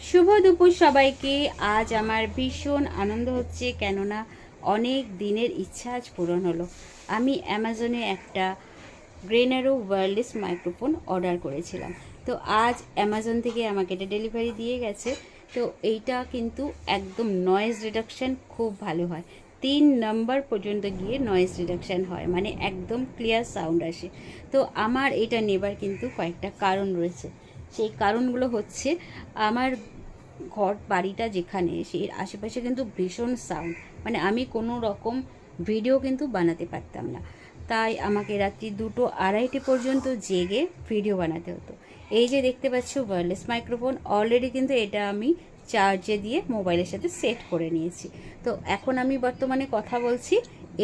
শুভ দুপুর সবাইকে। আজ আমার ভীষণ আনন্দ হচ্ছে, কেননা অনেক দিনের ইচ্ছা আজ পূরণ হলো। আমি অ্যামাজনে একটা গ্রেনারো ওয়্যারলেস মাইক্রোফোন অর্ডার করেছিলাম। তো আজ অ্যামাজন থেকে আমাকে এটা ডেলিভারি দিয়ে গেছে। তো এইটা কিন্তু একদম নয়েজ রিডাকশান খুব ভালো হয়। 3 নম্বর পর্যন্ত গিয়ে নয়েজ রিডাকশান হয়, মানে একদম ক্লিয়ার সাউন্ড আসে। তো আমার এটা নেবার কিন্তু কয়েকটা কারণ রয়েছে। সেই কারণগুলো হচ্ছে, আমার ঘর বাড়িটা যেখানে, সেই আশেপাশে কিন্তু ভীষণ সাউন্ড, মানে আমি কোনো রকম ভিডিও কিন্তু বানাতে পারতাম না। তাই আমাকে রাত্রি 2-2:30 পর্যন্ত জেগে ভিডিও বানাতে হতো। এই যে দেখতে পাচ্ছ ওয়্যারলেস মাইক্রোফোন, অলরেডি কিন্তু এটা আমি চার্জে দিয়ে মোবাইলের সাথে সেট করে নিয়েছি। তো এখন আমি বর্তমানে কথা বলছি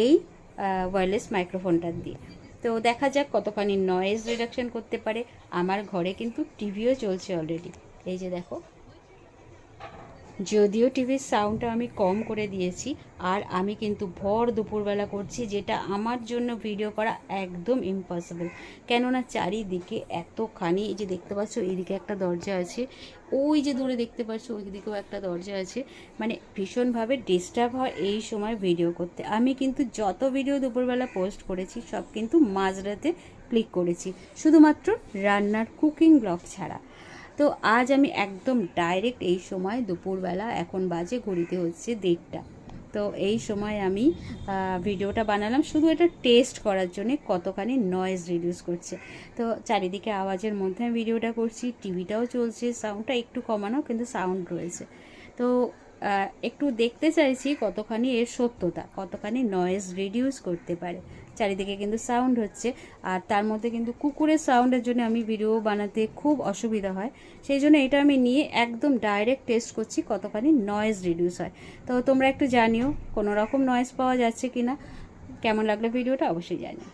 এই ওয়্যারলেস মাইক্রোফোনটা দিয়ে। তো দেখা যাক কতখানি নয়েজ রিডাকশন করতে পারে। আমার ঘরে কিন্তু টিভিও চলছে অলরেডি, এই যে দেখো। যদিও টিভির সাউন্ডটা আমি কম করে দিয়েছি, আর আমি কিন্তু ভর দুপুরবেলা করছি, যেটা আমার জন্য ভিডিও করা একদম ইম্পসিবল। কেননা চারিদিকে এতখানি, এই যে দেখতে পাচ্ছ এইদিকে একটা দরজা আছে, ওই যে দূরে দেখতে পাচ্ছ ওই দিকেও একটা দরজা আছে, মানে ভীষণভাবে ডিস্টার্ব হয় এই সময় ভিডিও করতে। আমি কিন্তু যত ভিডিও দুপুরবেলা পোস্ট করেছি সব কিন্তু মাঝরাতে ক্লিক করেছি, শুধুমাত্র রান্নার কুকিং ব্লগ ছাড়া। তো আজ আমি একদম ডাইরেক্ট এই সময় দুপুরবেলা, এখন বাজে ঘড়িতে হচ্ছে 1:30। তো এই সময় আমি ভিডিওটা বানালাম শুধু এটা টেস্ট করার জন্যে কতখানি নয়েজ রিডিউস করছে। তো চারিদিকে আওয়াজের মধ্যে আমি ভিডিওটা করছি, টিভিটাও চলছে, সাউন্ডটা একটু কমানো কিন্তু সাউন্ড রয়েছে। তো একটু দেখতে চাইছি কতখানি এর সত্যতা, কতখানি নয়েজ রিডিউস করতে পারে। চারিদিকে কিন্তু সাউন্ড হচ্ছে, আর তার মধ্যে কিন্তু কুকুরের সাউন্ডের জন্য আমি ভিডিও বানাতে খুব অসুবিধা হয়। সেই জন্য এটা আমি নিয়ে একদম ডাইরেক্ট টেস্ট করছি কতখানি নয়েজ রিডিউস হয়। তো তোমরা একটু জানিও কোনো রকম নয়েজ পাওয়া যাচ্ছে কি না। কেমন লাগলো ভিডিওটা অবশ্যই জানিও।